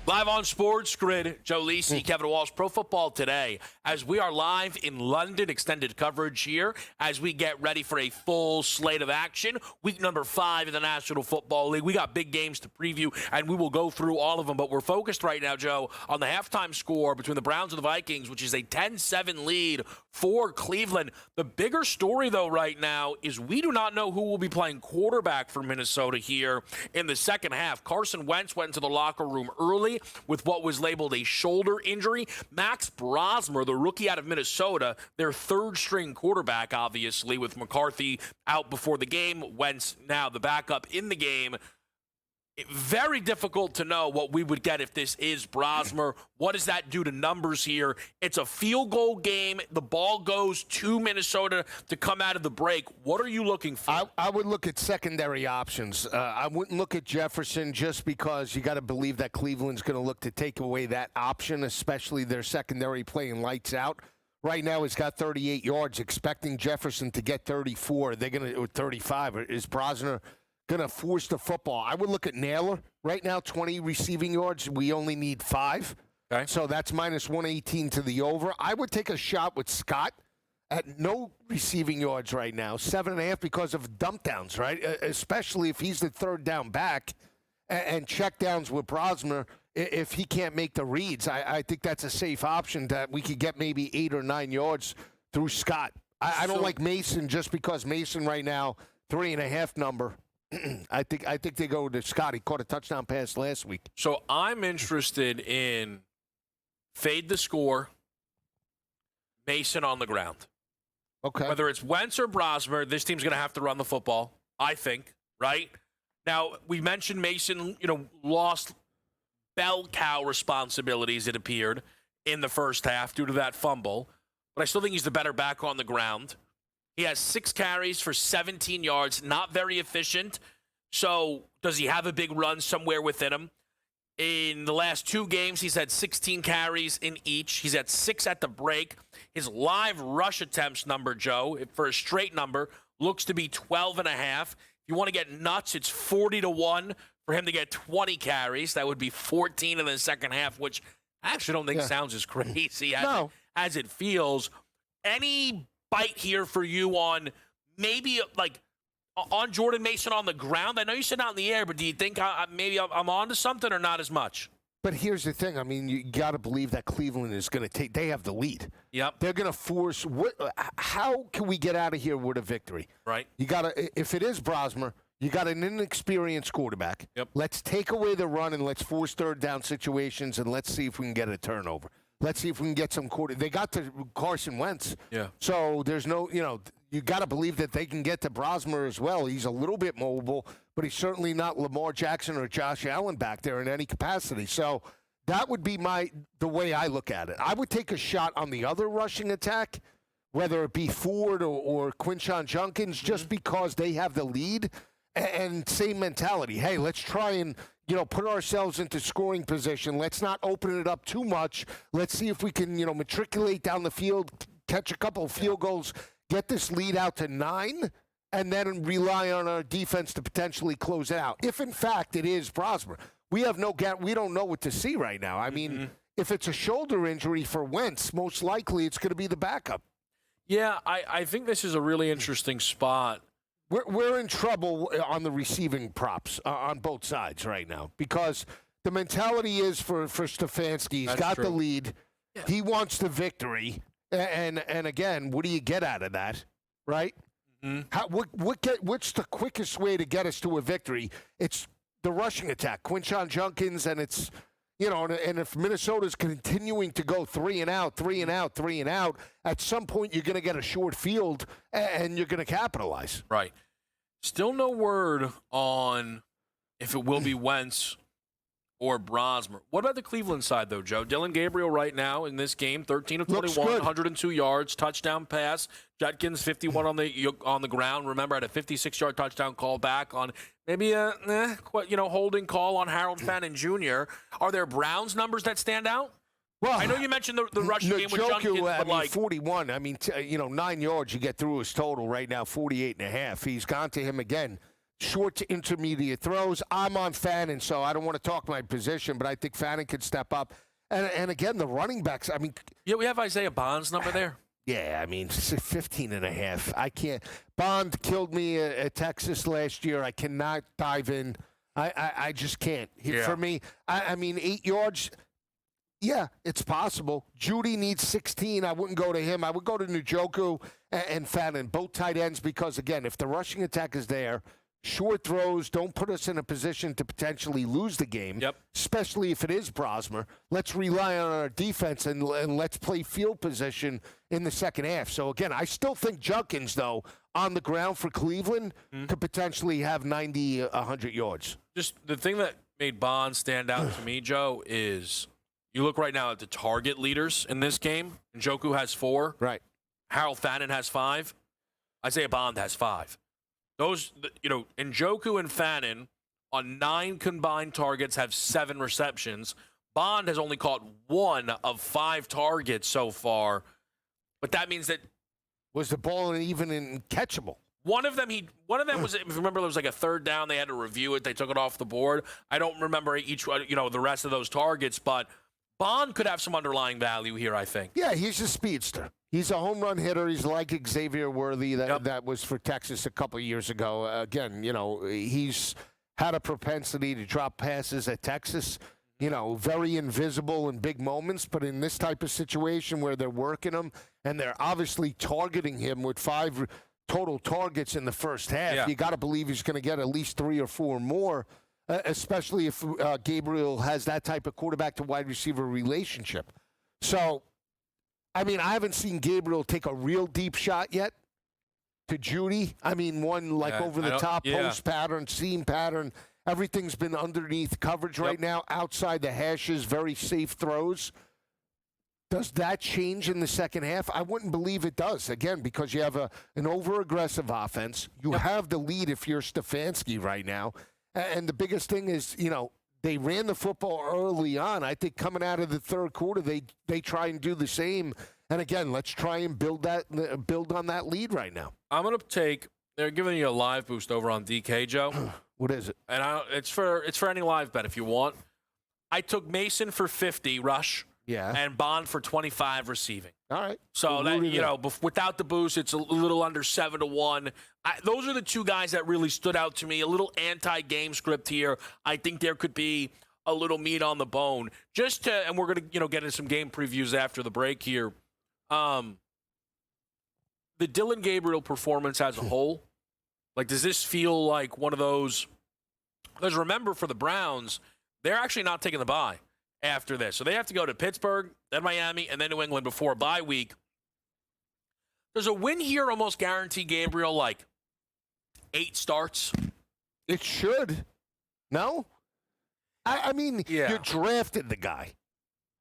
Live on SportsGrid, Joe Lisi, Kevin Walsh, Pro Football Today, as we are live in London, extended coverage here, as we get ready for a full slate of action. Week number 5 in the National Football League. We got big games to preview, and we will go through all of them, but we're focused right now, Joe, on the halftime score between the Browns and the Vikings, which is a 10-7 lead for Cleveland. The bigger story, though, right now is we do not know who will be playing quarterback for Minnesota here in the second half. Carson Wentz went into the locker room early with what was labeled a shoulder injury. Max Brosmer, the rookie out of Minnesota, their third-string quarterback, obviously, with McCarthy out before the game. Wentz now the backup in the game. Very difficult to know what we would get if this is Brosmer. What does that do to numbers here? It's a field goal game. The ball goes to Minnesota to come out of the break. What are you looking for? I would look at secondary options. I wouldn't look at Jefferson just because you got to believe that Cleveland's going to look to take away that option, especially their secondary playing lights out. Right now, he's got 38 yards, expecting Jefferson to get 34. They're going to, or 35. Is Brosner going to force the football? I would look at Naylor. Right now, 20 receiving yards. We only need 5. Okay. So that's minus 118 to the over. I would take a shot with Scott at no receiving yards right now. 7.5 because of dump downs, right? Especially if he's the third down back and check downs with Brosmer. If he can't make the reads, I think that's a safe option that we could get maybe 8 or 9 yards through Scott. I don't like Mason just because Mason right now, 3.5 number. I think they go to Scott. He caught a touchdown pass last week. So I'm interested in fade the score, Mason on the ground. Okay. Whether it's Wentz or Brosmer, this team's going to have to run the football, I think, right? Now, we mentioned Mason, lost bell cow responsibilities, it appeared, in the first half due to that fumble. But I still think he's the better back on the ground. He has 6 carries for 17 yards, not very efficient. So does he have a big run somewhere within him? In the last 2 games, he's had 16 carries in each. He's had 6 at the break. His live rush attempts number, Joe, for a straight number, looks to be 12.5. If you want to get nuts, it's 40-1 for him to get 20 carries. That would be 14 in the second half, which I actually don't think sounds as crazy as it feels. Any bite here for you on maybe on Jordan Mason on the ground? I know you said not in the air, but do you think maybe I'm on to something or not as much? But here's the thing. I mean, you got to believe that Cleveland is going to take – they have the lead. Yep. They're going to force – how can we get out of here with a victory? Right. You got to – if it is Brosmer, you got an inexperienced quarterback. Yep. Let's take away the run and let's force third down situations and let's see if we can get a turnover. Let's see if we can get some quarter. They got to Carson Wentz. Yeah. So there's no, you got to believe that they can get to Brosmer as well. He's a little bit mobile, but he's certainly not Lamar Jackson or Josh Allen back there in any capacity. So that would be the way I look at it. I would take a shot on the other rushing attack, whether it be Ford or Quinshon Judkins, just because they have the lead and same mentality. Hey, let's try and put ourselves into scoring position. Let's not open it up too much. Let's see if we can, matriculate down the field, catch a couple of field goals, get this lead out to 9, and then rely on our defense to potentially close it out. If, in fact, it is Brosmer. We don't know what to see right now. I mean, if it's a shoulder injury for Wentz, most likely it's going to be the backup. Yeah, I think this is a really interesting spot. We're in trouble on the receiving props on both sides right now because the mentality is for Stefanski. He's got the lead. Yeah. He wants the victory. And again, what do you get out of that, right? Mm-hmm. What's the quickest way to get us to a victory? It's the rushing attack, Quinshon Judkins, and it's and if Minnesota's continuing to go 3 and out, at some point you're going to get a short field and you're going to capitalize. Right. Still no word on if it will be Wentz or Brosmer. What about the Cleveland side, though, Joe? Dillon Gabriel right now in this game, 13 of 21, 102 yards, touchdown pass. Judkins, 51 on the ground. Remember, had a 56-yard touchdown call back on maybe a holding call on Harold Fannin Jr. Are there Browns numbers that stand out? Well, I know you mentioned the rushing game with Judkins, but 41. I mean, 9 yards you get through his total right now, 48.5. He's gone to him again. short to intermediate throws. I'm on Fannin, so I don't want to talk my position, but I think Fannin could step up. And again, the running backs, I mean. Yeah, we have Isaiah Bond's number there. Yeah, I mean, 15.5. I can't. Bond killed me at Texas last year. I cannot dive in. I just can't. Yeah. For me, I mean, 8 yards, yeah, it's possible. Judy needs 16. I wouldn't go to him. I would go to Njoku and Fannin, both tight ends, because, again, if the rushing attack is there, short throws don't put us in a position to potentially lose the game, especially if it is Brosmer. Let's rely on our defense and let's play field position in the second half. So, again, I still think Junkins, though, on the ground for Cleveland could potentially have 90, 100 yards. Just the thing that made Bond stand out to me, Joe, is you look right now at the target leaders in this game. Njoku has 4. Right. Harold Fannin has 5. Isaiah Bond has 5. Those, Njoku and Fannin on 9 combined targets have 7 receptions. Bond has only caught 1 of 5 targets so far, but that means that was the ball even catchable? One of them was, if you remember, there was like a third down. They had to review it. They took it off the board. I don't remember the rest of those targets, but Bond could have some underlying value here, I think. Yeah, he's a speedster. He's a home run hitter. He's like Xavier Worthy that was for Texas a couple of years ago. Again, he's had a propensity to drop passes at Texas, very invisible in big moments. But in this type of situation where they're working him and they're obviously targeting him with 5 total targets in the first half, you got to believe he's going to get at least 3 or 4 more, especially if Gabriel has that type of quarterback to wide receiver relationship. So, I mean, I haven't seen Gabriel take a real deep shot yet to Judy. I mean, one over the top post pattern, seam pattern. Everything's been underneath coverage right now, outside the hashes, very safe throws. Does that change in the second half? I wouldn't believe it does, again, because you have an over-aggressive offense. You have the lead if you're Stefanski right now. And the biggest thing is, they ran the football early on. I think coming out of the third quarter, they try and do the same. And again, let's try and build on that lead right now. I'm going to take. They're giving you a live boost over on DK, Joe. What is it? And it's for any live bet if you want. I took Mason for 50 rush. Yeah. And Bond for 25 receiving. All right. So that without the boost, it's a little under 7-1. Those are the 2 guys that really stood out to me. A little anti-game script here. I think there could be a little meat on the bone. And we're going to get into some game previews after the break here. The Dylan Gabriel performance as a whole, does this feel like one of those? Because remember, for the Browns, they're actually not taking the bye after this. So they have to go to Pittsburgh, then Miami, and then New England before a bye week. Does a win here almost guarantee Gabriel 8 starts? It should. No? I mean, you drafted the guy.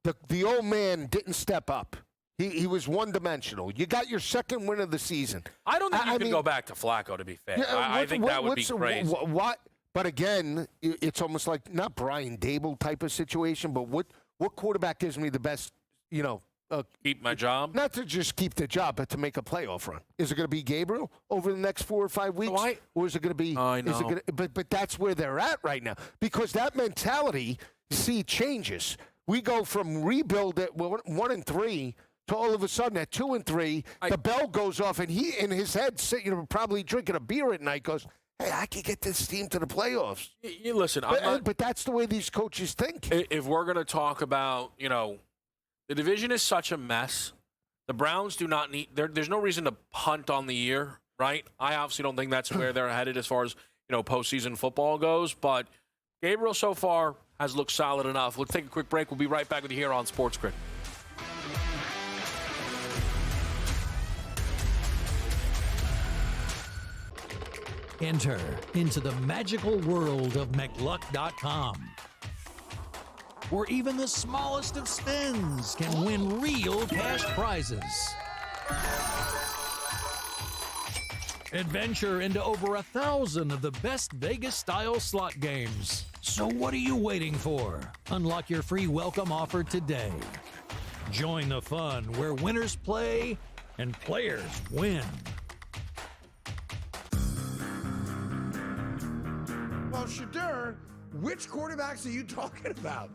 The old man didn't step up. He was one-dimensional. You got your second win of the season. I don't think you can go back to Flacco, to be fair. I think that would be crazy. What? But again, it's almost like not Brian Dable type of situation, but what quarterback gives me the best, keep my job? Not to just keep the job, but to make a playoff run. Is it going to be Gabriel over the next 4 or 5 weeks? Or is it going to be? I know. But that's where they're at right now. Because that mentality, changes. We go from rebuild at 1-3 to all of a sudden at 2-3, the bell goes off, and he in his head, probably drinking a beer at night, goes, hey, I can get this team to the playoffs. You listen, but that's the way these coaches think. If we're going to talk about, the division is such a mess. The Browns do not need. There's no reason to punt on the year, right? I obviously don't think that's where they're headed as far as postseason football goes. But Gabriel so far has looked solid enough. Let's take a quick break. We'll be right back with you here on SportsGrid. Enter into the magical world of McLuck.com, where even the smallest of spins can win real cash prizes. Adventure into over 1,000 of the best Vegas-style slot games. So what are you waiting for? Unlock your free welcome offer today. Join the fun where winners play and players win. Well, Shadur, which quarterbacks are you talking about?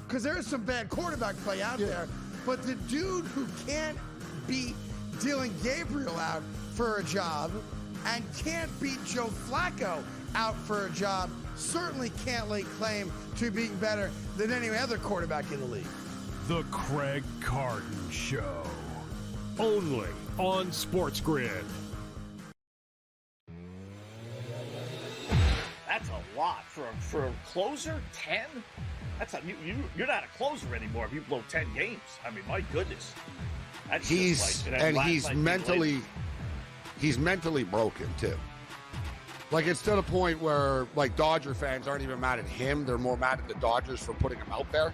Because there is some bad quarterback play out there, but the dude who can't beat Dylan Gabriel out for a job and can't beat Joe Flacco out for a job certainly can't lay claim to being better than any other quarterback in the league. The Craig Carton Show. Only on SportsGrid. That's a lot for a closer. 10. You're not a closer anymore if you blow 10 games. I mean, my goodness. That's he's mentally broken too. Like, it's to the point where, like, Dodger fans aren't even mad at him; they're more mad at the Dodgers for putting him out there.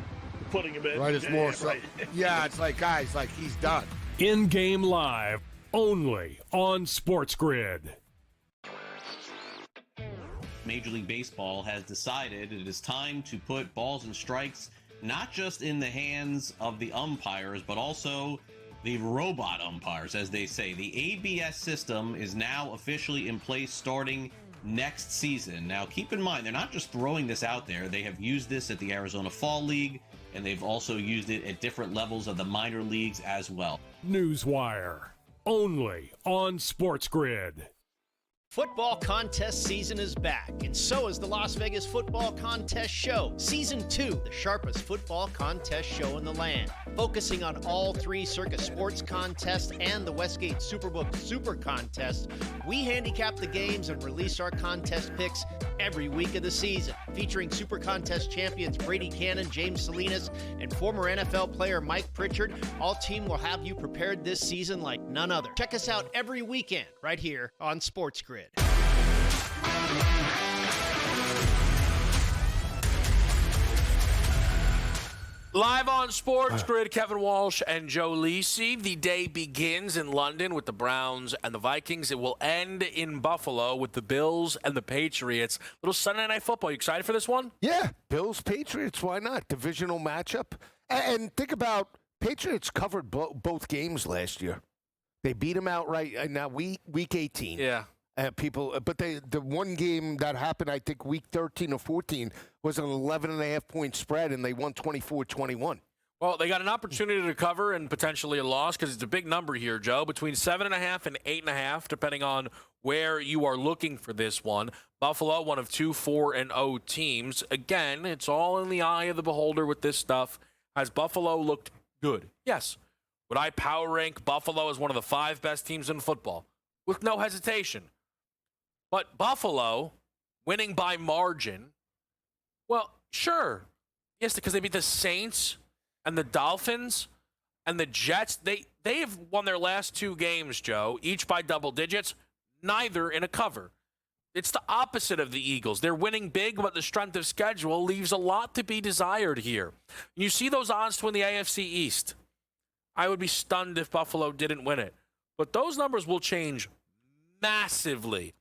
Putting him in, right? It's more so. Right. Yeah, it's like, guys, like, he's done. In-game live, only on SportsGrid. Major League Baseball has decided it is time to put balls and strikes not just in the hands of the umpires, but also the robot umpires, as they say. The ABS system is now officially in place starting next season. Now, keep in mind, they're not just throwing this out there. They have used this at the Arizona Fall League, and they've also used it at different levels of the minor leagues as well. Newswire, only on SportsGrid. Football contest season is back, and so is the Las Vegas Football Contest Show. Season 2, the sharpest football contest show in the land. Focusing on all 3 Circus Sports contests and the Westgate Superbook Super Contest, we handicap the games and release our contest picks every week of the season. Featuring Super Contest champions Brady Cannon, James Salinas, and former NFL player Mike Pritchard, all team will have you prepared this season like none other. Check us out every weekend right here on SportsGrid. Live on SportsGrid, Kevin Walsh and Joe Lisi. The day begins in London with the Browns and the Vikings. It will end in Buffalo with the Bills and the Patriots. Little Sunday Night Football. You excited for this one? Yeah, Bills, Patriots, why not? Divisional matchup. And think about, Patriots covered both games last year. They beat them outright. Now, week 18. Yeah. But the one game that happened, I think, week 13 or 14, was an 11.5-point spread, and they won 24-21. Well, they got an opportunity to cover and potentially a loss because it's a big number here, Joe, between 7.5 and 8.5, depending on where you are looking for this one. Buffalo, one of 2 4-0 teams. Again, it's all in the eye of the beholder with this stuff. Has Buffalo looked good? Yes. Would I power rank Buffalo as one of the 5 best teams in football? With no hesitation. But Buffalo winning by margin, well, sure. Yes, because they beat the Saints and the Dolphins and the Jets. They have won their last 2 games, Joe, each by double digits, neither in a cover. It's the opposite of the Eagles. They're winning big, but the strength of schedule leaves a lot to be desired here. You see those odds to win the AFC East. I would be stunned if Buffalo didn't win it. But those numbers will change massively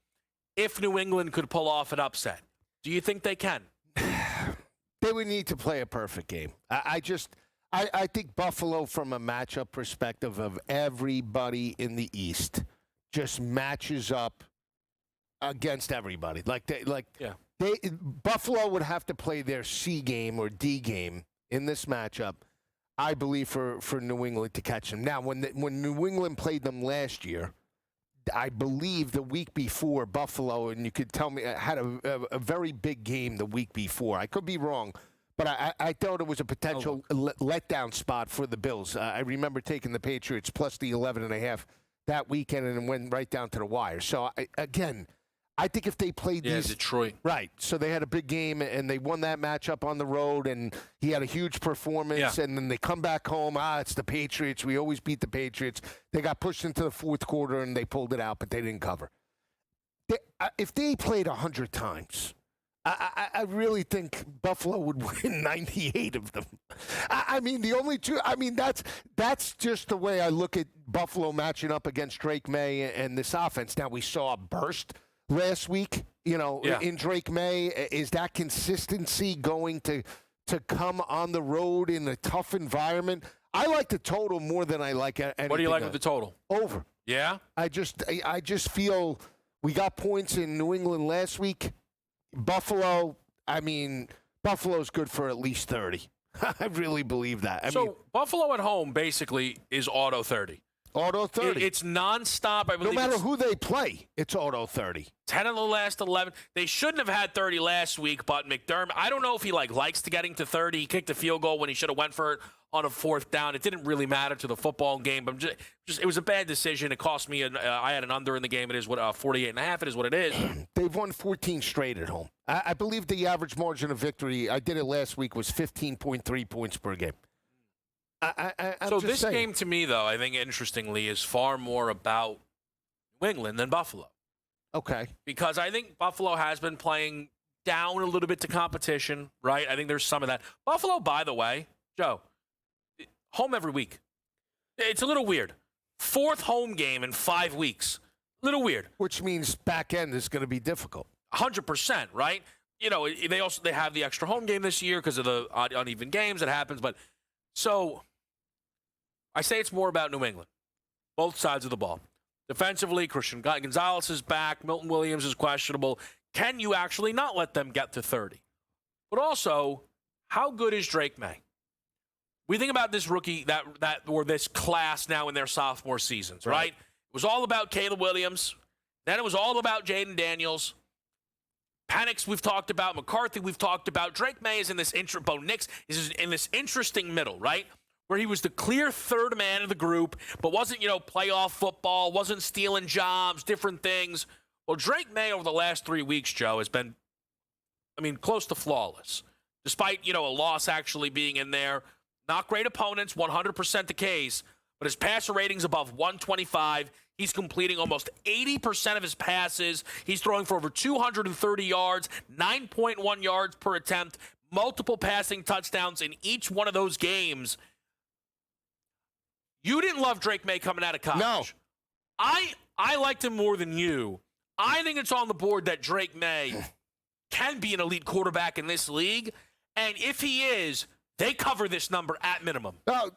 if New England could pull off an upset. Do you think they can? They would need to play a perfect game. I think Buffalo, from a matchup perspective of everybody in the East, just matches up against everybody. Buffalo would have to play their C game or D game in this matchup, I believe, for New England to catch them. Now, when New England played them last year, I believe the week before, Buffalo, and you could tell me, had a very big game the week before. I could be wrong, but I thought it was a potential letdown spot for the Bills. I remember taking the Patriots plus the 11.5 that weekend and went right down to the wire. So, I think if they played Detroit. Right. So they had a big game, and they won that matchup on the road, and he had a huge performance, and then they come back home. It's the Patriots. We always beat the Patriots. They got pushed into the fourth quarter, and they pulled it out, but they didn't cover. If they played 100 times, I really think Buffalo would win 98 of them. I mean, the only 2 – I mean, that's just the way I look at Buffalo matching up against Drake May and this offense. Now, we saw a burst – last week, in Drake May. Is that consistency going to come on the road in a tough environment? I like the total more than I like anything. What do you like with the total? Over. Yeah? I just feel we got points in New England last week. Buffalo, Buffalo's good for at least 30. I really believe that. Buffalo at home basically is auto 30. Auto 30. It's nonstop. I believe no matter who they play, it's auto 30. 10 of the last 11. They shouldn't have had 30 last week, but McDermott, I don't know if he likes to getting to 30. He kicked a field goal when he should have went for it on a fourth down. It didn't really matter to the football game, but it was a bad decision. It cost me. I had an under in the game. It is 48.5. It is what it is. They've won 14 straight at home. I believe the average margin of victory, I did it last week, was 15.3 points per game. So this game to me, though, I think interestingly is far more about New England than Buffalo. Okay. Because I think Buffalo has been playing down a little bit to competition, right? I think there's some of that. Buffalo, by the way, Joe, home every week. It's a little weird. 4th home game in 5 weeks. A little weird. Which means back end is going to be difficult. 100%, right? They have the extra home game this year because of the uneven games that happens, but so I say it's more about New England, both sides of the ball. Defensively, Christian Gonzalez is back. Milton Williams is questionable. Can you actually not let them get to 30? But also, how good is Drake May? We think about this rookie or this class now in their sophomore seasons, right? It was all about Caleb Williams. Then it was all about Jaden Daniels. Penix, we've talked about. McCarthy, we've talked about. Drake May is in this Bo Nix is in this interesting middle, right? Where he was the clear third man of the group, but wasn't, playoff football, wasn't stealing jobs, different things. Well, Drake May over the last 3 weeks, Joe, has been, close to flawless. Despite, a loss actually being in there. Not great opponents, 100% the case, but his passer rating's above 125. He's completing almost 80% of his passes. He's throwing for over 230 yards, 9.1 yards per attempt, multiple passing touchdowns in each one of those games. You didn't love Drake May coming out of college. No. I liked him more than you. I think it's on the board that Drake May can be an elite quarterback in this league. And if he is, they cover this number at minimum. No,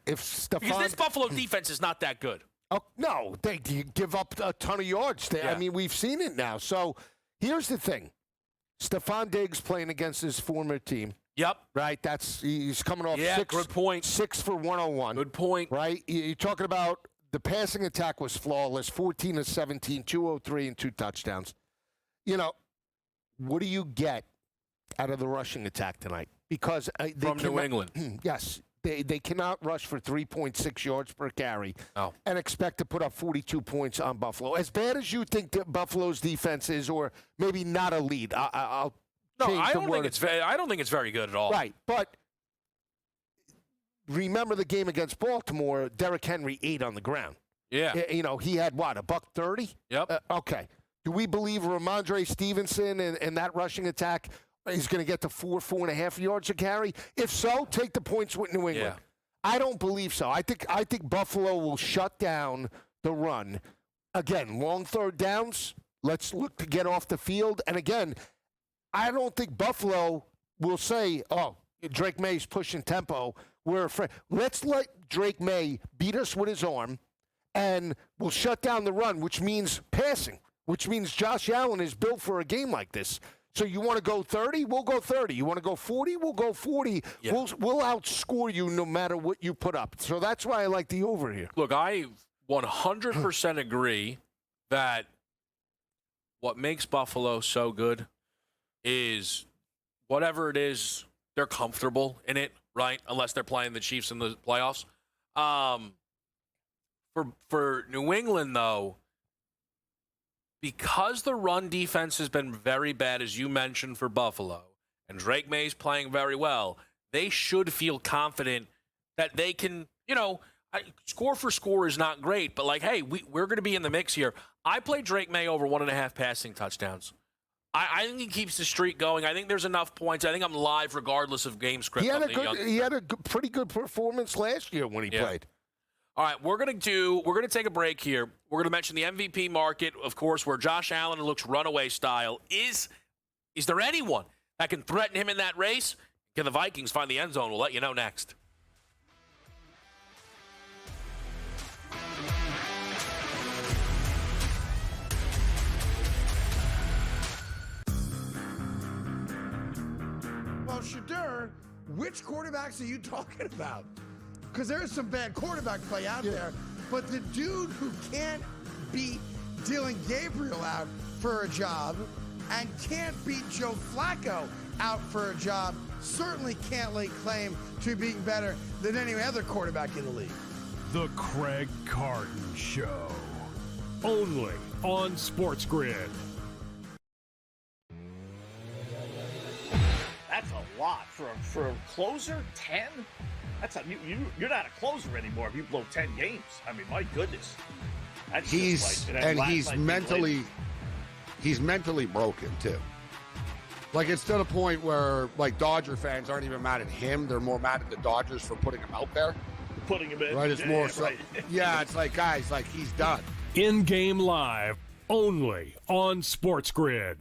because this Buffalo defense is not that good. Oh, no, they give up a ton of yards. We've seen it now. So here's the thing. Stephon Diggs playing against his former team. Yep. Right? He's coming off good point. 6 for 101. Good point. Right? You're talking about the passing attack was flawless, 14 of 17, 203 and 2 touchdowns. What do you get out of the rushing attack tonight? Because from New England. Yes. They cannot rush for 3.6 yards per carry and expect to put up 42 points on Buffalo. As bad as you think that Buffalo's defense is, or maybe not elite, I don't think it's very good at all. Right, but remember the game against Baltimore, Derrick Henry 8 on the ground. Yeah. He had, what, $130? Yep. Okay. Do we believe Ramondre Stevenson and that rushing attack is going to get to 4.5 yards a carry? If so, take the points with New England. Yeah. I don't believe so. I think Buffalo will shut down the run. Again, long third downs. Let's look to get off the field. And again, I don't think Buffalo will say, oh, Drake May's pushing tempo. We're afraid. Let's let Drake May beat us with his arm, and we'll shut down the run, which means passing, which means Josh Allen is built for a game like this. So you want to go 30? We'll go 30. You want to go 40? We'll go 40. Yeah. We'll outscore you no matter what you put up. So that's why I like the over here. Look, I 100% agree that what makes Buffalo so good is whatever it is, they're comfortable in it, right? Unless they're playing the Chiefs in the playoffs. For New England, though, because the run defense has been very bad, as you mentioned, for Buffalo, and Drake May's playing very well, they should feel confident that they can, score for score is not great, but hey, we're going to be in the mix here. I play Drake May over 1.5 passing touchdowns. I think he keeps the streak going. I think there's enough points. I think I'm live regardless of game script. He had a pretty good performance last year when he played. All right, we're going to take a break here. We're going to mention the MVP market, of course, where Josh Allen looks runaway style. Is there anyone that can threaten him in that race? Can the Vikings find the end zone? We'll let you know next. Shedeur, which quarterbacks are you talking about? Because there's some bad quarterback play out there, but the dude who can't beat Dylan Gabriel out for a job and can't beat Joe Flacco out for a job certainly can't lay claim to being better than any other quarterback in the league. The Craig Carton Show. Only on SportsGrid. That's a lot for a closer. 10. That's you're not a closer anymore if you blow 10 games. I mean, my goodness. That's He's mentally broken too. Like, it's to the point where, like, Dodger fans aren't even mad at him. They're more mad at the Dodgers for putting him out there. Putting him in. Right? It's more so. Right. Yeah, it's like, guys, like, he's done. In-game live, only on SportsGrid.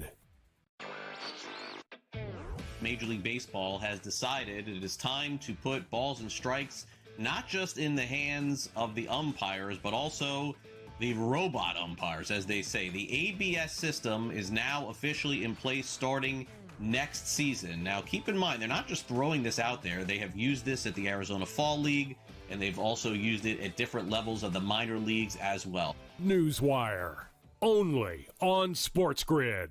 Major League Baseball has decided it is time to put balls and strikes not just in the hands of the umpires, but also the robot umpires, as they say. The ABS system is now officially in place starting next season. Now, keep in mind, they're not just throwing this out there. They have used this at the Arizona Fall League, and they've also used it at different levels of the minor leagues as well. Newswire, only on SportsGrid.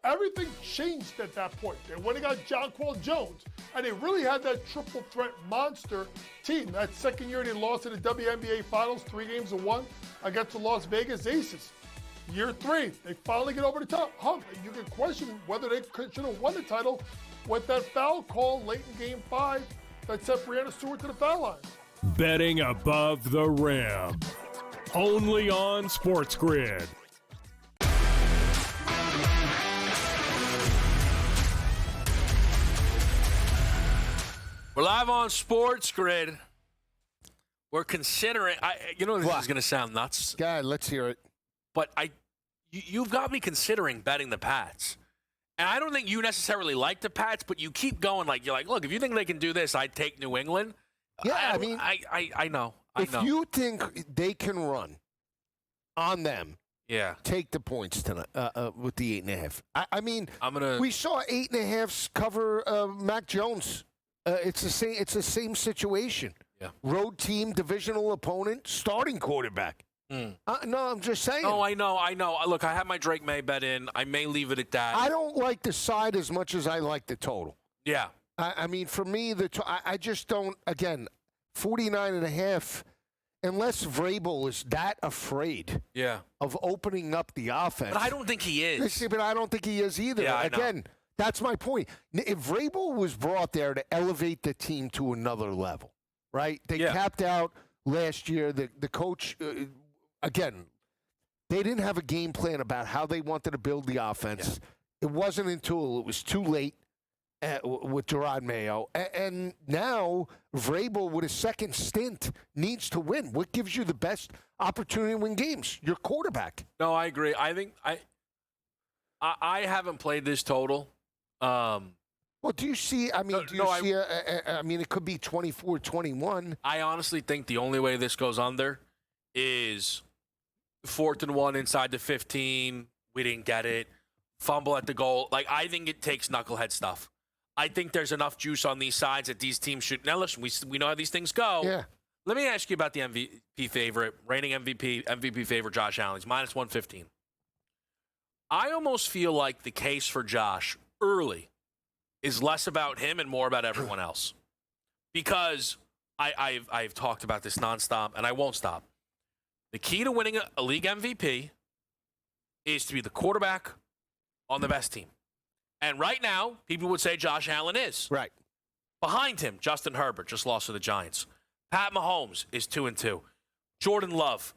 Everything changed at that point. They went and got Jonquil Jones, and they really had that triple threat monster team. That second year they lost in the WNBA Finals, 3-1 against the Las Vegas Aces. Year 3, they finally get over the top hump. And you can question whether they should have won the title with that foul call late in Game 5 that sent Brianna Stewart to the foul line. Betting above the rim, only on SportsGrid. We're live on SportsGrid. We're considering. This is going to sound nuts. God, let's hear it. But you've got me considering betting the Pats. And I don't think you necessarily like the Pats, but you keep going you're like, look, if you think they can do this, I'd take New England. Yeah, I know. If you think they can run on them, yeah, take the points tonight with the 8.5. we saw 8.5s cover Mac Jones. It's the same situation. Yeah. Road team, divisional opponent, starting quarterback. No, I'm just saying. No, I know. Look, I have my Drake May bet in. I may leave it at that. I don't like the side as much as I like the total. Yeah. For me, I just don't. Again, 49.5. Unless Vrabel is that afraid of opening up the offense. But I don't think he is. But I don't think he is either. Yeah, Again, that's my point. If Vrabel was brought there to elevate the team to another level, right? They capped out last year. The coach, again, they didn't have a game plan about how they wanted to build the offense. Yeah. It wasn't until it was too late with Gerard Mayo. And now Vrabel, with his second stint, needs to win. What gives you the best opportunity to win games? Your quarterback. No, I agree. I think I haven't played this total. Well, do you see? It could be 24-21. I honestly think the only way this goes under is 4th and 1 inside the 15. We didn't get it. Fumble at the goal. I think it takes knucklehead stuff. I think there's enough juice on these sides that these teams should. Now, listen, we know how these things go. Yeah. Let me ask you about the MVP favorite, reigning MVP favorite, Josh Allen. He's minus 115. I almost feel like the case for Josh early is less about him and more about everyone else. Because I've talked about this nonstop, and I won't stop. The key to winning a league MVP is to be the quarterback on the best team. And right now, people would say Josh Allen is. Right. Behind him, Justin Herbert just lost to the Giants. Pat Mahomes is 2-2. Jordan Love,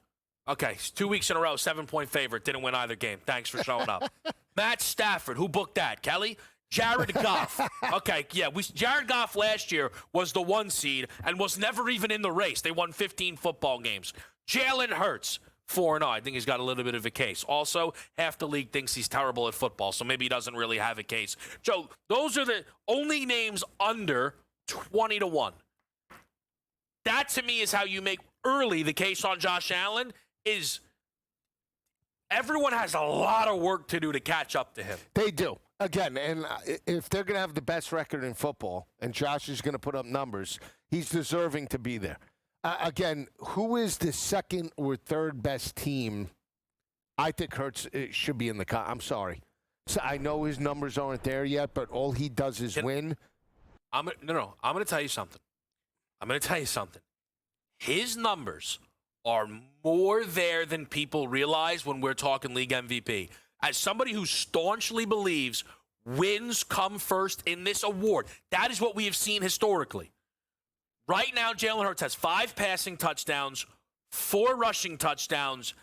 okay, 2 weeks in a row, 7-point favorite, didn't win either game. Thanks for showing up. Matt Stafford, who booked that? Kelly? Jared Goff. Okay, yeah, Jared Goff last year was the 1 seed and was never even in the race. They won 15 football games. Jalen Hurts, 4-0. I think he's got a little bit of a case. Also, half the league thinks he's terrible at football, so maybe he doesn't really have a case. Joe, those are the only names under 20-1. That, to me, is how you make early the case on Josh Allen is everyone has a lot of work to do to catch up to him. They do. Again, and if they're going to have the best record in football and Josh is going to put up numbers, he's deserving to be there. Again, who is the second or third best team? I think Hurts should be in the I'm sorry. So I know his numbers aren't there yet, but all he does is win. I'm going to tell you something. His numbers are more there than people realize when we're talking league MVP. As somebody who staunchly believes wins come first in this award, that is what we have seen historically. Right now, Jalen Hurts has 5 passing touchdowns, 4 rushing touchdowns,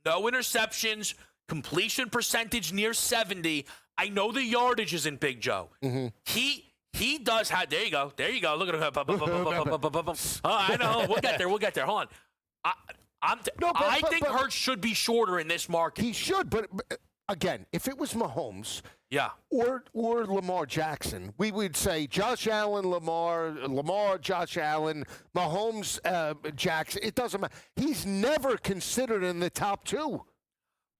no interceptions, completion percentage near 70. I know the yardage isn't Big Joe. Mm-hmm. He does have. There you go. Look at him. I know. We'll get there. Hold on. I think Hurts should be shorter in this market. He should, but again, if it was Mahomes, yeah, or Lamar Jackson, we would say Josh Allen, Lamar, Josh Allen, Mahomes, Jackson. It doesn't matter. He's never considered in the top 2.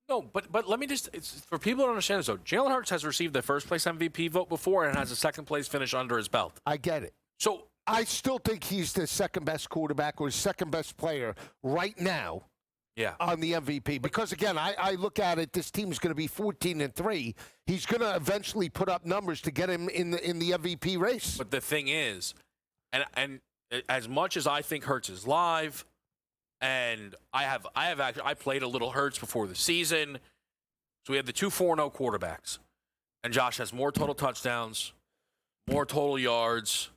No, but let me just, for people to understand this, though, Jalen Hurts has received the first place MVP vote before and has a second place finish under his belt. I get it. So I still think he's the second best quarterback or second best player right now. Yeah. On the MVP. Because, again, I look at it, this team's going to be 14-3. He's going to eventually put up numbers to get him in the MVP race. But the thing is, and as much as I think Hurts is live, and I played a little Hurts before the season, so we have the 2 4-0 quarterbacks. And Josh has more total touchdowns, more total yards.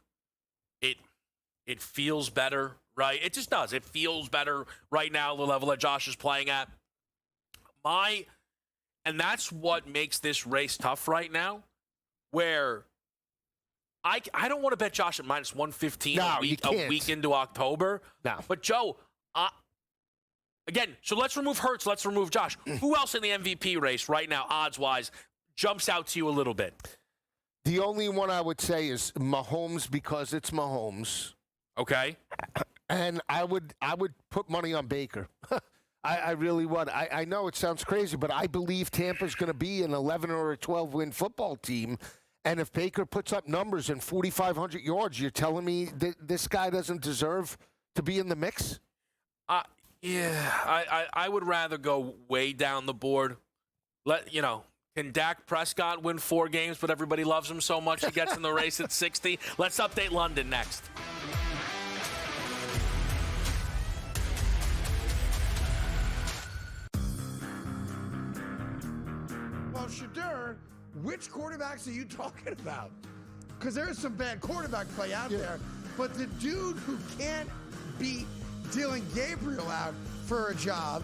It feels better. Right, it just does. It feels better right now, the level that Josh is playing at. And that's what makes this race tough right now, where I don't want to bet Josh at minus 115 a week into October. No. But, Joe, again, so let's remove Hurts, let's remove Josh. Who else in the MVP race right now, odds-wise, jumps out to you a little bit? The only one I would say is Mahomes because it's Mahomes. Okay. And I would put money on Baker. I really would. I know it sounds crazy, but I believe Tampa's going to be an 11 or a 12-win football team. And if Baker puts up numbers and 4,500 yards, you're telling me that this guy doesn't deserve to be in the mix? Yeah, I would rather go way down the board. Can Dak Prescott win 4 games, but everybody loves him so much he gets in the race at 60? Let's update London next. Shadur, which quarterbacks are you talking about? Because there is some bad quarterback play out there, but the dude who can't beat Dylan Gabriel out for a job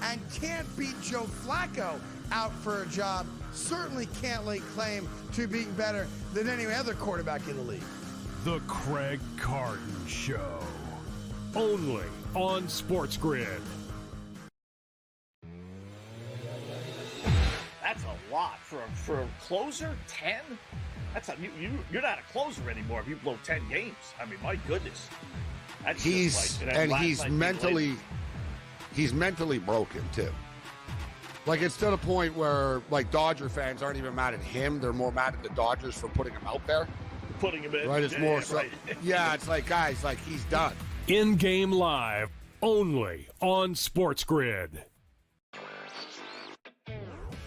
and can't beat Joe Flacco out for a job certainly can't lay claim to being better than any other quarterback in the league. The Craig Carton Show. Only on SportsGrid. That's a lot for a closer. 10. That's you're not a closer anymore if you blow 10 games. I mean, my goodness. That's he's mentally broken too. Like, it's to the point where, like, Dodger fans aren't even mad at him; they're more mad at the Dodgers for putting him out there. Putting him in, right? It's more so. Right. Yeah, it's like, guys, like, he's done. In-game live, only on SportsGrid.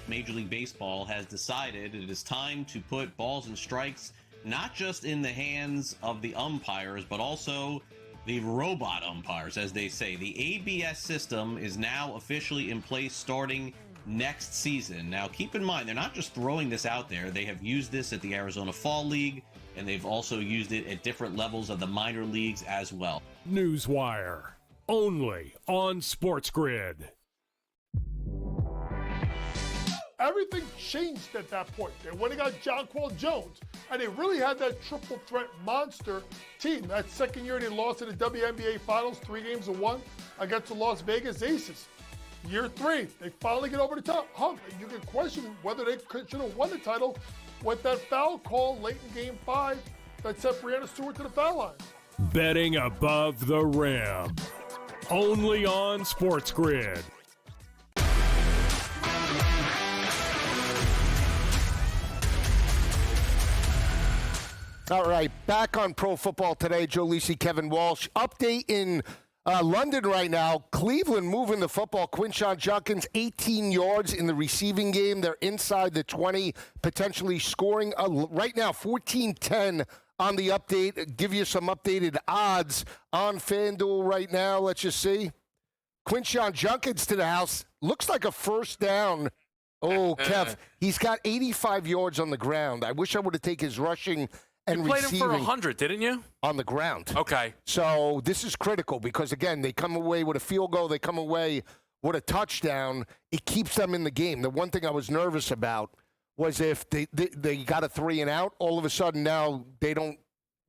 Major League Baseball has decided it is time to put balls and strikes not just in the hands of the umpires, but also the robot umpires, as they say. The ABS system is now officially in place starting next season. Now, keep in mind, they're not just throwing this out there. They have used this at the Arizona Fall League, and they've also used it at different levels of the minor leagues as well. Newswire, only on SportsGrid. Everything changed at that point. They went and got Jonquel Jones, and they really had that triple threat monster team. That second year they lost in the WNBA Finals, 3-1 against the Las Vegas Aces. Year 3, they finally get over the top hump. You can question whether they should have won the title with that foul call late in Game 5 that sent Breanna Stewart to the foul line. Betting above the rim, only on SportsGrid. All right, back on Pro Football Today. Joe Lisi, Kevin Walsh. Update in London right now. Cleveland moving the football. Quinshon Judkins, 18 yards in the receiving game. They're inside the 20, potentially scoring. Right now, 14-10 on the update. Give you some updated odds on FanDuel right now. Let's just see. Quinshon Judkins to the house. Looks like a first down. Oh, Kev, he's got 85 yards on the ground. I wish I would have taken his rushing and you played receiving. him for 100, didn't you? On the ground. Okay. So this is critical because, again, they come away with a field goal. They come away with a touchdown. It keeps them in the game. The one thing I was nervous about was if they got a 3 and out, all of a sudden now they don't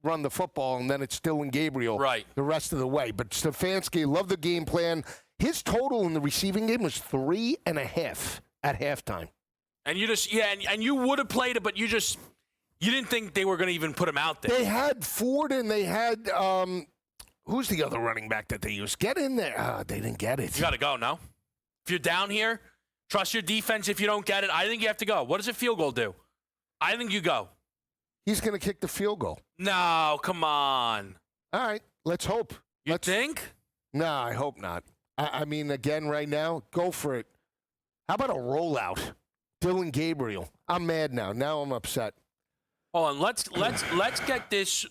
run the football, and then it's still in Gabriel the rest of the way. But Stefanski, love the game plan. His total in the receiving game was 3.5 at halftime. And you just, and you would have played it, but you didn't think they were going to even put him out there. They had Ford and they had, who's the other running back that they used? Get in there. They didn't get it. You got to go, no? If you're down here, trust your defense. If you don't get it, I think you have to go. What does a field goal do? I think you go. He's going to kick the field goal. No, come on. All right, let's hope. You think? No, I hope not. I mean, again, right now, go for it. How about a rollout? Dylan Gabriel. I'm mad now. Now I'm upset. Hold on. Let's get this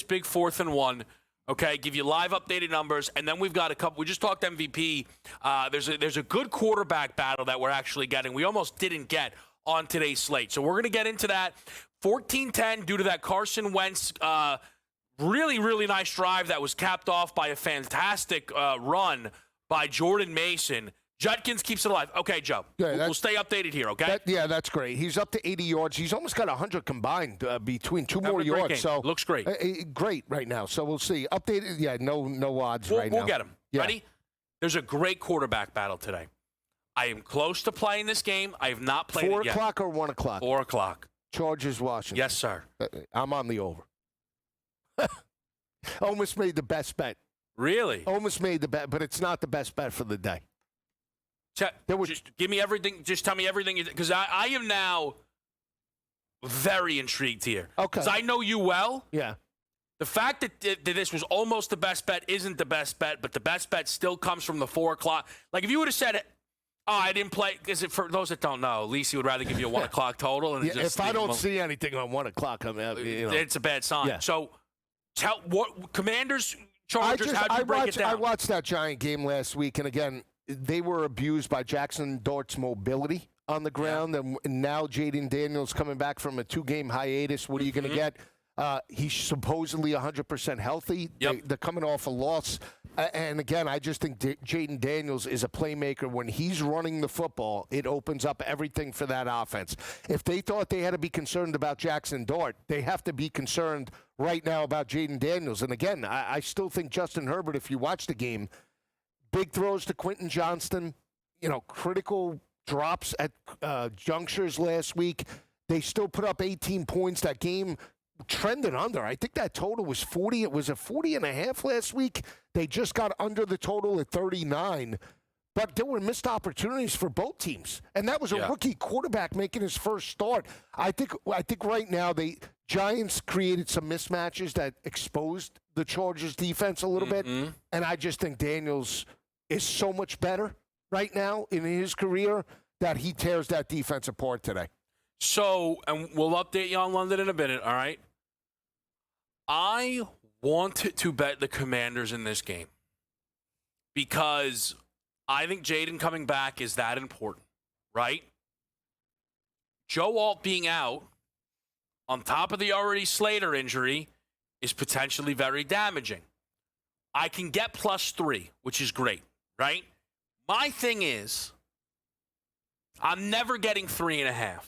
big 4th and 1. Okay, give you live updated numbers, and then we've got a couple. We just talked MVP. There's a good quarterback battle that we're actually getting. We almost didn't get on today's slate, so we're going to get into that. 14-10 due to that Carson Wentz really, really nice drive that was capped off by a fantastic run by Jordan Mason. Judkins keeps it alive. Okay, Joe. Yeah, we'll stay updated here, okay? That's great. He's up to 80 yards. He's almost got 100 combined between two more yards. Game. So looks great. Great right now. So we'll see. Updated. Yeah, no odds right now. We'll get him. Yeah. Ready? There's a great quarterback battle today. I am close to playing this game. I have not played it yet. 4 o'clock or 1 o'clock? 4 o'clock. Chargers, Washington. Yes, sir. I'm on the over. Almost made the best bet. Really? Almost made the bet, but it's not the best bet for the day. Just give me everything. Just tell me everything. Because I am now very intrigued here. Okay. Because I know you well. Yeah. The fact that this was almost the best bet isn't the best bet, but the best bet still comes from the 4 o'clock. Like, if you would have said, I didn't play, because for those that don't know, Lisi would rather give you a 1 o'clock total. And if I don't see anything on 1 o'clock, it's a bad sign. Yeah. So, tell what Commanders, Chargers, how do you break it down? I watched that Giant game last week, and again, they were abused by Jackson Dart's mobility on the ground, and now Jaden Daniels coming back from a 2-game hiatus. What are you going to get? He's supposedly 100% healthy. Yep. They're coming off a loss. And again, I just think Jaden Daniels is a playmaker. When he's running the football, it opens up everything for that offense. If they thought they had to be concerned about Jackson Dart, they have to be concerned right now about Jaden Daniels. And again, I still think Justin Herbert, if you watch the game, big throws to Quentin Johnston, critical drops at junctures last week. They still put up 18 points. That game trended under. I think that total was 40. It was a 40.5 last week. They just got under the total at 39. But there were missed opportunities for both teams. And that was a rookie quarterback making his first start. I think right now the Giants created some mismatches that exposed the Chargers defense a little bit. And I just think Daniels is so much better right now in his career that he tears that defense apart today. So, and we'll update you on London in a minute, all right? I want to bet the Commanders in this game because I think Jaden coming back is that important, right? Joe Alt being out on top of the already Slater injury is potentially very damaging. I can get +3, which is great, right? My thing is, I'm never getting 3.5.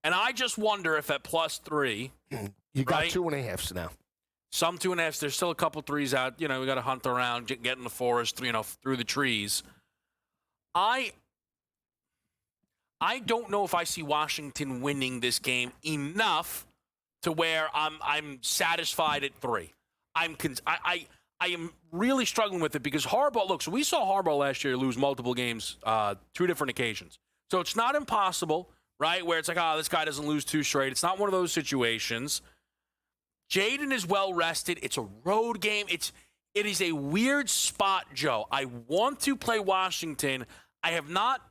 And I just wonder if at +3, you got 2.5s now. Some 2.5s. There's still a couple 3s out. We got to hunt around, get in the forest, through the trees. I don't know if I see Washington winning this game enough to where I'm satisfied at 3. I am really struggling with it because Harbaugh. Look, so we saw Harbaugh last year lose multiple games, 2 different occasions. So it's not impossible. Right, where it's like, this guy doesn't lose 2 straight. It's not one of those situations. Jaden is well rested. It's a road game. It is a weird spot, Joe. I want to play Washington. I have not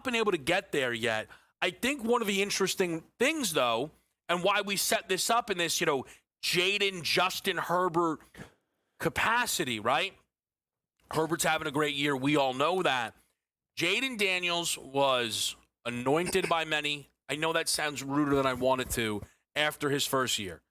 been able to get there yet. I think one of the interesting things, though, and why we set this up in this, Jaden, Justin Herbert capacity, right? Herbert's having a great year. We all know that. Jaden Daniels was anointed by many. I know that sounds ruder than I wanted to after his first year.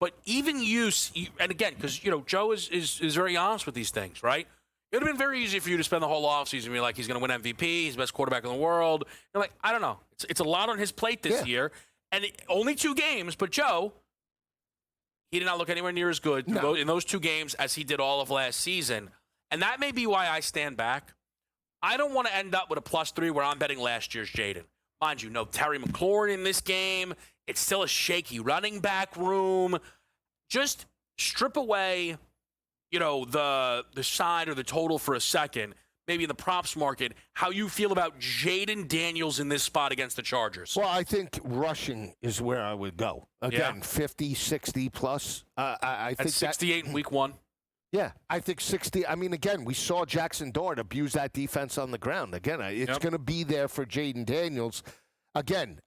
But even you, and again, because, Joe is very honest with these things, right? It would have been very easy for you to spend the whole offseason and be like, he's going to win MVP, he's the best quarterback in the world. You're like, I don't know. It's a lot on his plate this year. And only 2 games, but Joe, he did not look anywhere near as good in those 2 games as he did all of last season. And that may be why I stand back. I don't want to end up with a +3 where I'm betting last year's Jaden. Mind you, no Terry McLaurin in this game. It's still a shaky running back room. Just strip away, the side or the total for a second, maybe in the props market, how you feel about Jaden Daniels in this spot against the Chargers. Well, I think rushing is where I would go. Again, 50, 60 plus. I think 68 in week 1. Yeah, I think 60. I mean, again, we saw Jackson Dart abuse that defense on the ground. Again, it's going to be there for Jaden Daniels. Again,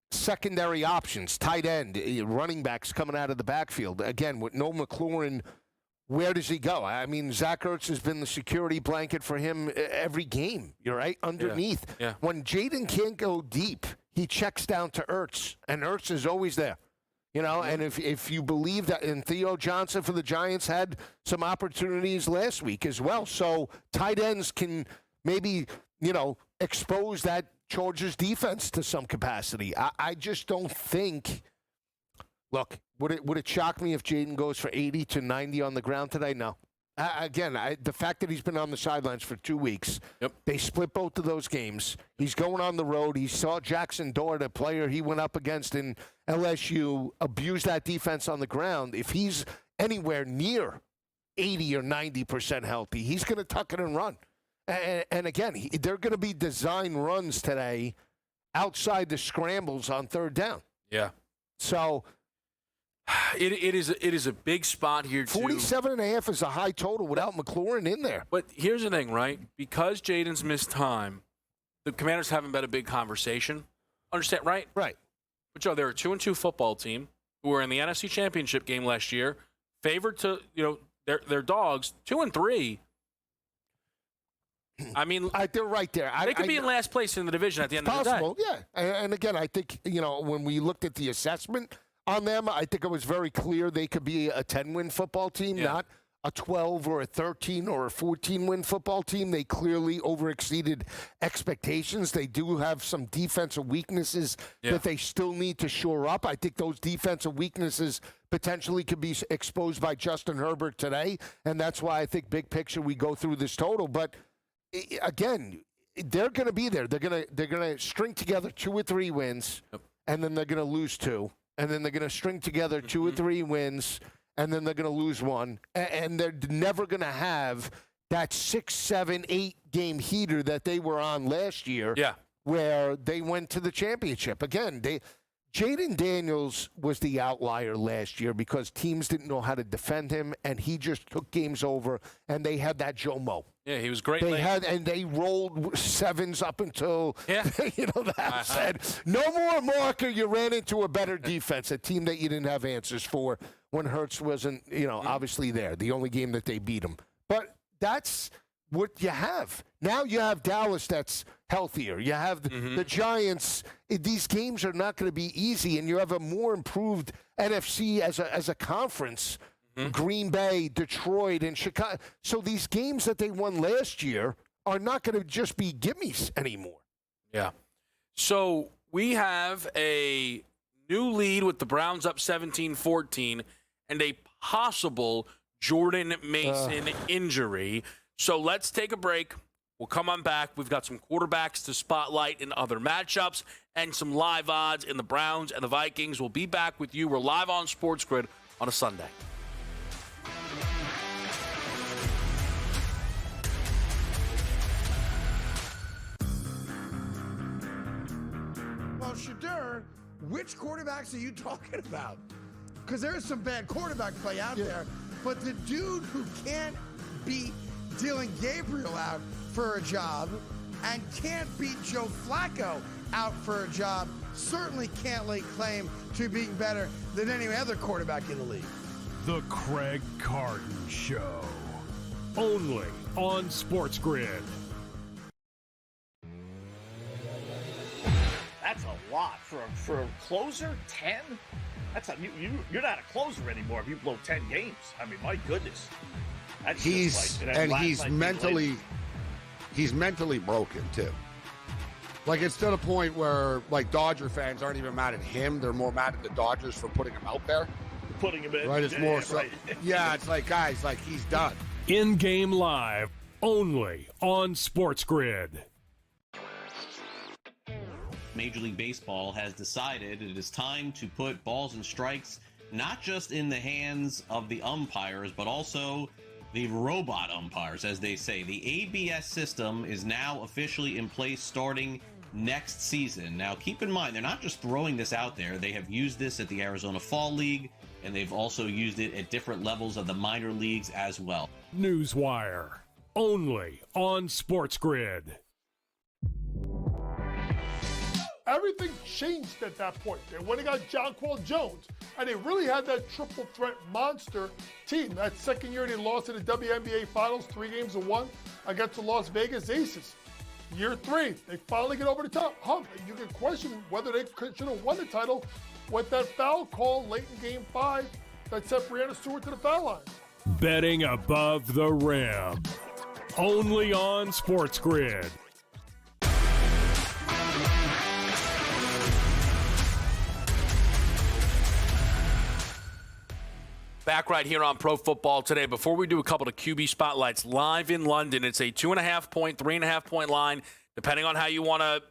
secondary options, tight end, running backs coming out of the backfield. Again, with no McLaurin, where does he go? I mean, Zach Ertz has been the security blanket for him every game, you're right, underneath. Yeah. When Jaden can't go deep, he checks down to Ertz, and Ertz is always there. And if you believe that, and Theo Johnson for the Giants had some opportunities last week as well. So tight ends can maybe, expose that Chargers defense to some capacity. I just don't think, look, would it shock me if Jaden goes for 80 to 90 on the ground today? No. The fact that he's been on the sidelines for 2 weeks, they split both of those games. He's going on the road. He saw Jackson Dart, a player he went up against in LSU, abuse that defense on the ground. If he's anywhere near 80 or 90% healthy, he's going to tuck it and run. And again, they're going to be design runs today outside the scrambles on 3rd down. Yeah. So It is a big spot here, too. 47.5 is a high total without McLaurin in there. But here's the thing, right? Because Jaden's missed time, the Commanders haven't been a big conversation. Understand, right? Right. But, Joe, they're a 2-2 football team who were in the NFC Championship game last year, favored to, their dogs, 2-3. I mean, they're right there. They could be in last place in the division at the end of the day. Possible, yeah. And again, I think, when we looked at the assessment on them, I think it was very clear they could be a 10-win football team, not a 12 or a 13 or a 14-win football team. They clearly overexceeded expectations. They do have some defensive weaknesses that they still need to shore up. I think those defensive weaknesses potentially could be exposed by Justin Herbert today, and that's why I think big picture we go through this total. But again, they're going to be there. They're going to string together 2 or 3 wins, and then they're going to lose 2. And then they're going to string together 2 or 3 wins, and then they're going to lose 1. And they're never going to have that 6, 7, 8 game heater that they were on last year where they went to the championship. Again, Jaden Daniels was the outlier last year because teams didn't know how to defend him, and he just took games over, and they had that Joe Mo. Yeah, he was great. They rolled 7s up until that said, no more marker. You ran into a better defense, a team that you didn't have answers for when Hurts wasn't, obviously there. The only game that they beat him. But that's what you have. Now you have Dallas that's healthier. You have the Giants. These games are not going to be easy, and you have a more improved NFC as a conference. Green Bay, Detroit, and Chicago. So these games that they won last year are not going to just be gimmies anymore. Yeah. So we have a new lead with the Browns up 17-14 and a possible Jordan Mason injury. So let's take a break. We'll come on back. We've got some quarterbacks to spotlight in other matchups and some live odds in the Browns and the Vikings. We'll be back with you. We're live on SportsGrid on a Sunday. Well, Shadur, which quarterbacks are you talking about? because there's some bad quarterback play out there. But the dude who can't beat Dylan Gabriel out for a job and can't beat Joe Flacco out for a job certainly can't lay claim to being better than any other quarterback in the league. The Craig Carton Show. Only on SportsGrid. That's a lot for a closer. 10. That's you're not a closer anymore if you blow 10 games. I mean, my goodness. That's He's mentally broken too. Like, it's to the point where, like, Dodger fans aren't even mad at him. They're more mad at the Dodgers for putting him out there. Putting him in. Right? It's more so. Right. Yeah, it's like, guys, like, he's done. In-game live, only on SportsGrid. Major League Baseball has decided it is time to put balls and strikes not just in the hands of the umpires, but also the robot umpires, as they say. The ABS system is now officially in place starting next season. Now, keep in mind, they're not just throwing this out there. They have used this at the Arizona Fall League, and they've also used it at different levels of the minor leagues as well. Newswire, only on SportsGrid. Everything changed at that point. They went and got Jonquel Jones, and they really had that triple threat monster team. That second year they lost in the WNBA Finals, 3-1 against the Las Vegas Aces. Year 3, they finally get over the top hump. And you can question whether they should have won the title with that foul call late in Game 5 that sent Breanna Stewart to the foul line. Betting above the rim. Only on SportsGrid. Back right here on Pro Football Today. Before we do a couple of QB spotlights live in London, it's a 2.5 point, 3.5 point line, depending on how you want to,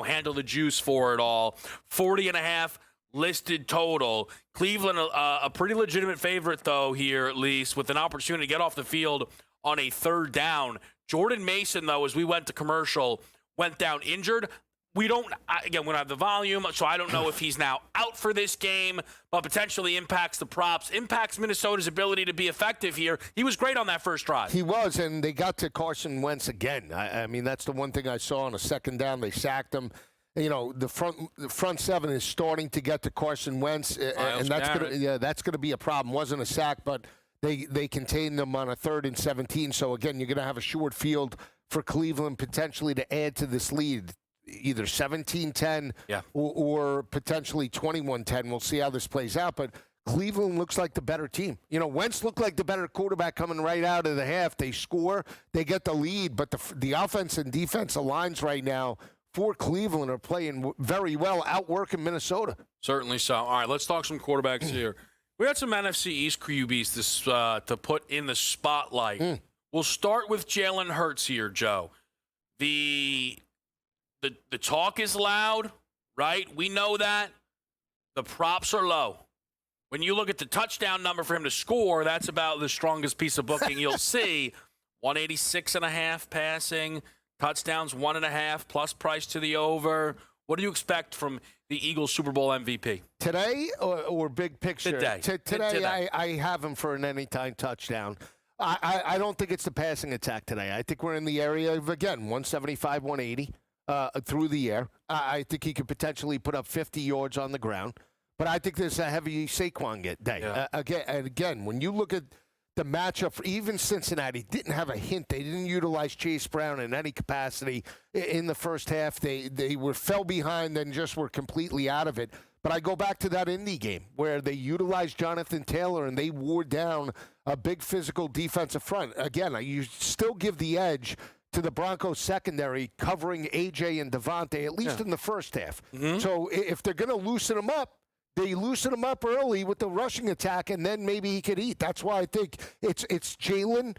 handle the juice for it all. 40.5 listed total. Cleveland, a pretty legitimate favorite though here, at least, with an opportunity to get off the field on a third down. Jordan Mason, though, as we went to commercial, went down injured. We don't have the volume, so I don't know if he's now out for this game, but potentially impacts the props, impacts Minnesota's ability to be effective here. He was great on that first drive. He was, and they got to Carson Wentz again. I mean, that's the one thing I saw on a second down. They sacked him. The front seven is starting to get to Carson Wentz, and that's gonna be a problem. Wasn't a sack, but they contained them on a 3rd and 17. So again, you're gonna have a short field for Cleveland potentially to add to this lead. Either 17-10 or potentially 21-10. We'll see how this plays out. But Cleveland looks like the better team. Wentz looked like the better quarterback coming right out of the half. They score, they get the lead, but the offense and defensive lines right now for Cleveland are playing very well, outworking Minnesota. Certainly so. All right, let's talk some quarterbacks here. We had some NFC East QBs to put in the spotlight. We'll start with Jalen Hurts here, Joe. The talk is loud, right? We know that. The props are low. When you look at the touchdown number for him to score, that's about the strongest piece of booking you'll see. 186.5 passing, touchdowns 1.5, plus price to the over. What do you expect from the Eagles Super Bowl MVP? Today or big picture? Today. I have him for an anytime touchdown. I don't think it's the passing attack today. I think we're in the area of, again, 175, 180. Through the air. I think he could potentially put up 50 yards on the ground. But I think there's a heavy Saquon day. Yeah. Again, when you look at the matchup, even Cincinnati didn't have a hint. They didn't utilize Chase Brown in any capacity in the first half. They fell behind and just were completely out of it. But I go back to that Indy game where they utilized Jonathan Taylor and they wore down a big physical defensive front. Again, you still give the edge to the Broncos secondary covering A.J. and Devontae, at least in the first half. Mm-hmm. So if they're going to loosen them up, they loosen them up early with the rushing attack, and then maybe he could eat. That's why I think it's Jalen,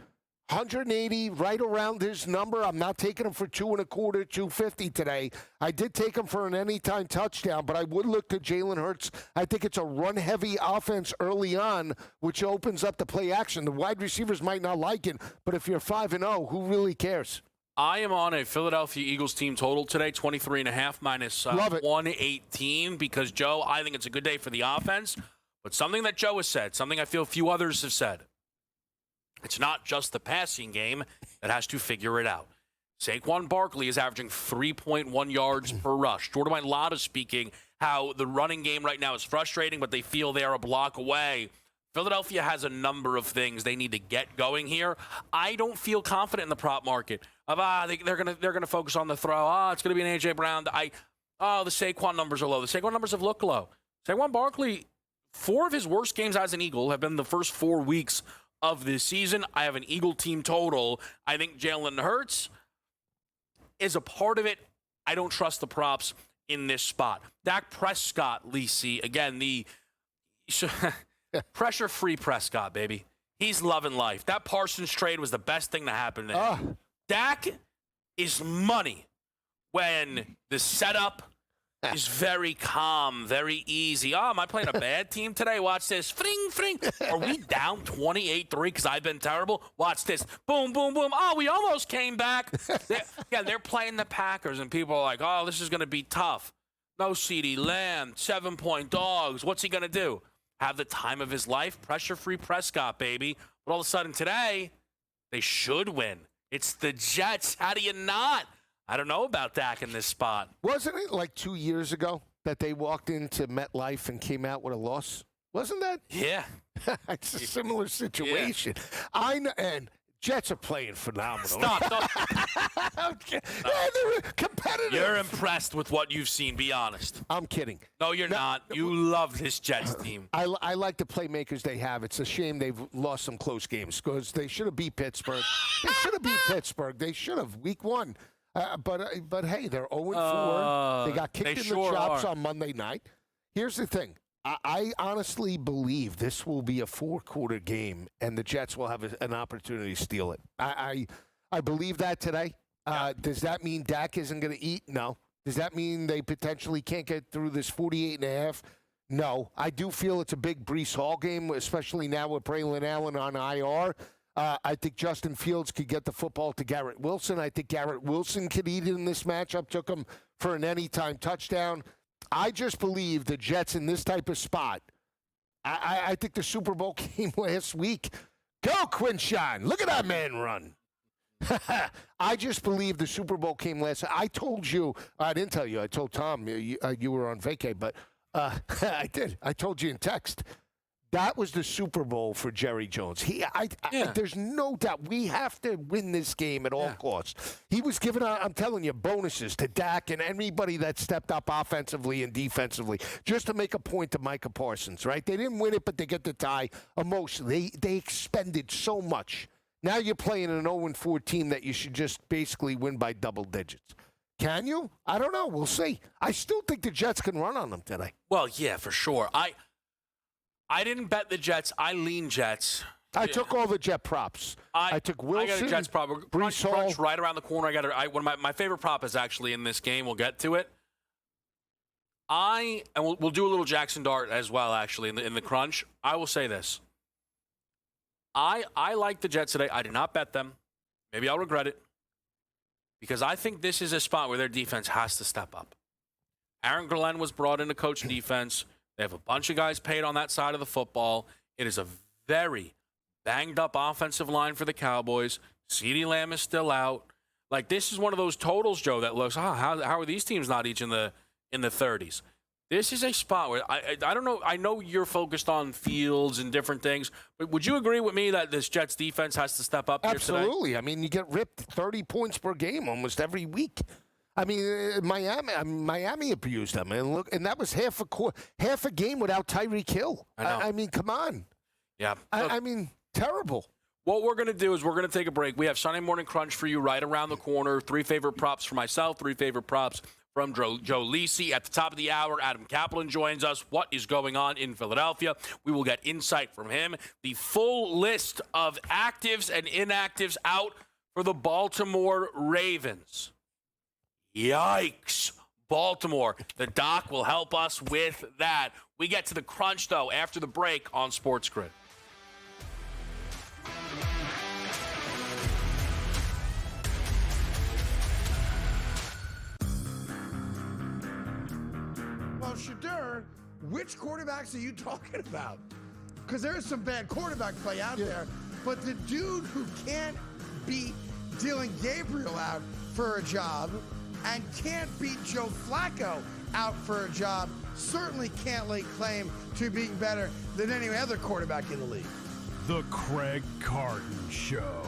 180, right around his number. I'm not taking him for 2.25, 250 today. I did take him for an anytime touchdown, but I would look to Jalen Hurts. I think it's a run-heavy offense early on, which opens up the play action. The wide receivers might not like it, but if you're 5-0, who really cares? I am on a Philadelphia Eagles team total today, 23.5 minus 118, because, Joe, I think it's a good day for the offense. But something that Joe has said, something I feel few others have said, it's not just the passing game that has to figure it out. Saquon Barkley is averaging 3.1 yards per rush. Jordan Mailata speaking how the running game right now is frustrating, but they feel they are a block away. Philadelphia has a number of things they need to get going here. I don't feel confident in the prop market. They're gonna focus on the throw. It's gonna be an A.J. Brown. The Saquon numbers are low. The Saquon numbers have looked low. Saquon Barkley, 4 of his worst games as an Eagle have been the first 4 weeks of this season. I have an Eagle team total. I think Jalen Hurts is a part of it. I don't trust the props in this spot. Dak Prescott, Lisi, again, the pressure-free Prescott, baby. He's loving life. That Parsons trade was the best thing to happen to him. Dak is money when the setup is very calm, very easy. Am I playing a bad team today? Watch this. Fring, fring. Are we down 28-3 because I've been terrible? Watch this. Boom, boom, boom. We almost came back. They're playing the Packers, and people are like, this is going to be tough. No CeeDee Lamb, 7-point dogs. What's he going to do? Have the time of his life? Pressure-free Prescott, baby. But all of a sudden today, they should win. It's the Jets. How do you not? I don't know about Dak in this spot. Wasn't it like 2 years ago that they walked into MetLife and came out with a loss? Wasn't that? Yeah. It's a similar situation. Yeah. I know, and Jets are playing phenomenal. Stop. Okay. No. They're competitive. You're impressed with what you've seen, be honest. I'm kidding. No, you're not. You love this Jets team. I like the playmakers they have. It's a shame they've lost some close games because they should have beat Pittsburgh. They should have. Week 1. But hey, they're 0-4. They got kicked in the chops on Monday night. Here's the thing. I honestly believe this will be a 4-quarter game, and the Jets will have an opportunity to steal it. I believe that today. Does that mean Dak isn't going to eat? No. Does that mean they potentially can't get through this 48.5? No. I do feel it's a big Breece Hall game, especially now with Braylon Allen on IR. I think Justin Fields could get the football to Garrett Wilson. I think Garrett Wilson could eat it in this matchup. Took him for an anytime touchdown. I just believe the Jets in this type of spot. I think the Super Bowl game last week. Go, Quinshawn. Look at that man run. I just believe the Super Bowl came last. I told you. I didn't tell you. I told Tom you were on vacay, but I did. I told you in text. That was the Super Bowl for Jerry Jones. There's no doubt we have to win this game at all costs. He was giving out, I'm telling you, bonuses to Dak and anybody that stepped up offensively and defensively just to make a point to Micah Parsons, right? They didn't win it, but they get the tie emotionally. They expended so much. Now you're playing an 0-4 team that you should just basically win by double digits. Can you? I don't know. We'll see. I still think the Jets can run on them today. Well, yeah, for sure. I didn't bet the Jets. I lean Jets. I took all the Jet props. I took Wilson. I got a Jets prop. Crunch right around the corner. One of my favorite prop is actually in this game. We'll get to it. We'll do a little Jackson Dart as well. Actually, in the crunch, I will say this. I like the Jets today. I did not bet them. Maybe I'll regret it because I think this is a spot where their defense has to step up. Aaron Glenn was brought in to coach defense. They have a bunch of guys paid on that side of the football. It is a very banged-up offensive line for the Cowboys. CeeDee Lamb is still out. Like, this is one of those totals, Joe, that looks, how are these teams not each in the 30s? This is a spot where, I don't know, I know you're focused on Fields and different things, but would you agree with me that this Jets defense has to step up here today? Absolutely. I mean, you get ripped 30 points per game almost every week. I mean, Miami abused them, and look, and that was half a game without Tyreek Hill. I mean, come on. Yeah. I mean, terrible. What we're going to do is we're going to take a break. We have Sunday Morning Crunch for you right around the corner. 3 favorite props for myself, 3 favorite props from Joe Lisi. At the top of the hour, Adam Kaplan joins us. What is going on in Philadelphia? We will get insight from him. The full list of actives and inactives out for the Baltimore Ravens. Yikes. Baltimore. The doc will help us with that. We get to the crunch, though, after the break on SportsGrid. Well, Shadur, which quarterbacks are you talking about? Because there is some bad quarterback play out there, but the dude who can't beat Dylan Gabriel out for a job and can't beat Joe Flacco out for a job certainly can't lay claim to being better than any other quarterback in the league. The Craig Carton Show.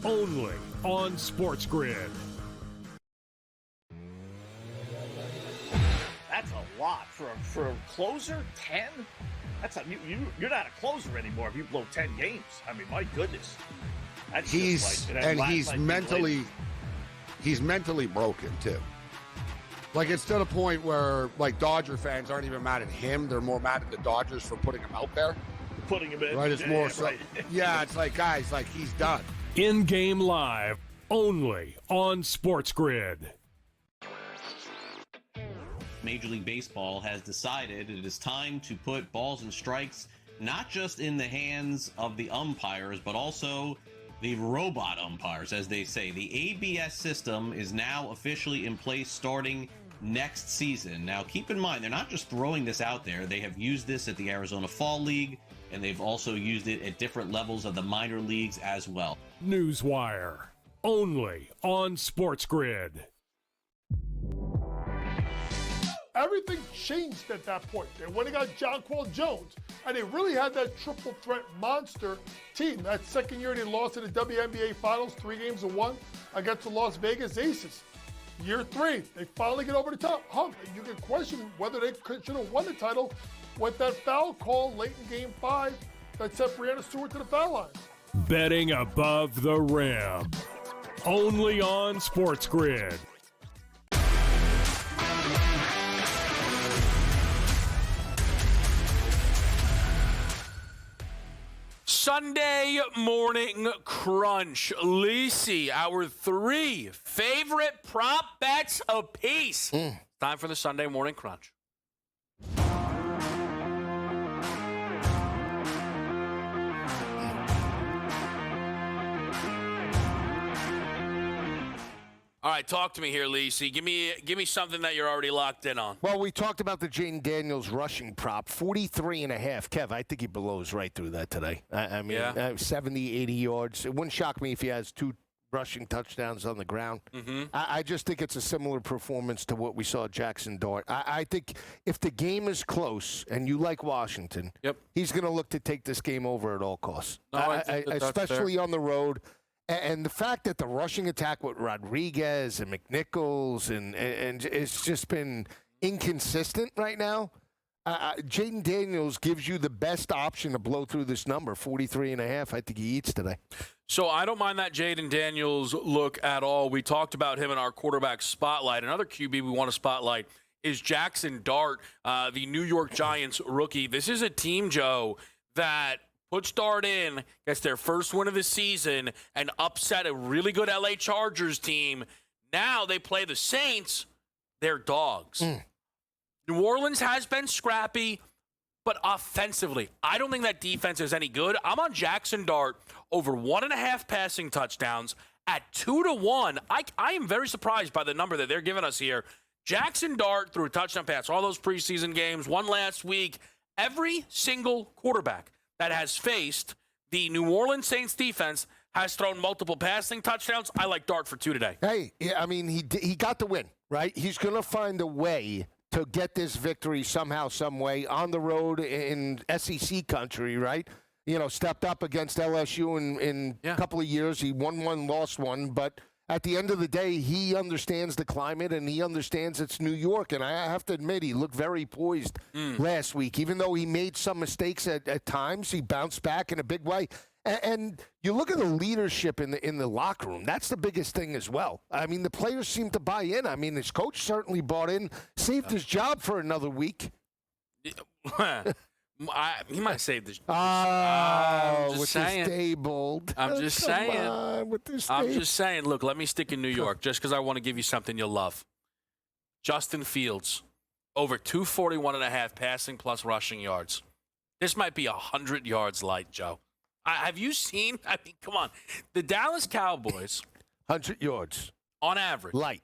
Only on SportsGrid. That's a lot for a closer. 10. You're not a closer anymore if you blow 10 games. I mean, my goodness. That's he's mentally broken too. Like, it's to the point where, like, Dodger fans aren't even mad at him; they're more mad at the Dodgers for putting him out there. Putting him in, right? It's more so. Right. Yeah, it's like, guys, like, he's done. In-game live, only on SportsGrid. Major League Baseball has decided it is time to put balls and strikes not just in the hands of the umpires, but also the robot umpires, as they say. The ABS system is now officially in place starting next season. Now, keep in mind, they're not just throwing this out there. They have used this at the Arizona Fall League, and they've also used it at different levels of the minor leagues as well. Newswire, only on SportsGrid. Everything changed at that point. They went and got Jonquel Jones, and they really had that triple threat monster team. That second year they lost in the WNBA Finals, 3-1 against the Las Vegas Aces. Year 3, they finally get over the top hump. And you can question whether they should have won the title with that foul call late in Game 5 that sent Breanna Stewart to the foul line. Betting above the rim, only on SportsGrid. Sunday morning crunch. Lisi, our 3 favorite prop bets apiece. Time for the Sunday morning crunch. All right, talk to me here, Lisi. Give me something that you're already locked in on. Well, we talked about the Jaden Daniels rushing prop, 43.5. Kev, I think he blows right through that today. I mean, 70, 80 yards. It wouldn't shock me if he has 2 rushing touchdowns on the ground. I just think it's a similar performance to what we saw at Jackson Dart. I think if the game is close and you like Washington, he's going to look to take this game over at all costs, especially on the road. And the fact that the rushing attack with Rodriguez and McNichols and it's just been inconsistent right now. Jaden Daniels gives you the best option to blow through this number, 43.5. I think he eats today. So I don't mind that Jaden Daniels look at all. We talked about him in our quarterback spotlight. Another QB we want to spotlight is Jackson Dart, the New York Giants rookie. This is a team, Joe, that puts Dart in, gets their first win of the season, and upset a really good LA Chargers team. Now they play the Saints. They're dogs. New Orleans has been scrappy, but offensively, I don't think that defense is any good. I'm on Jackson Dart over 1.5 passing touchdowns at 2-1. I am very surprised by the number that they're giving us here. Jackson Dart threw a touchdown pass all those preseason games, one last week. Every single quarterback that has faced the New Orleans Saints defense has thrown multiple passing touchdowns. I like Dart for 2 today. Hey, I mean, he got the win, right? He's going to find a way to get this victory somehow, some way on the road in SEC country, right? You know, stepped up against LSU in a couple of years. He won one, lost one, but at the end of the day, he understands the climate and he understands it's New York. And I have to admit, he looked very poised last week. Even though he made some mistakes at times, he bounced back in a big way. And you look at the leadership in the locker room. That's the biggest thing as well. I mean, the players seem to buy in. I mean, his coach certainly bought in, saved his job for another week. He might save this. With this stabled. I'm just saying. Look, let me stick in New York just because I want to give you something you'll love. Justin Fields, over 241.5 passing plus rushing yards. This might be 100 yards light, Joe. Have you seen? I mean, come on. The Dallas Cowboys. 100 yards. On average. Light.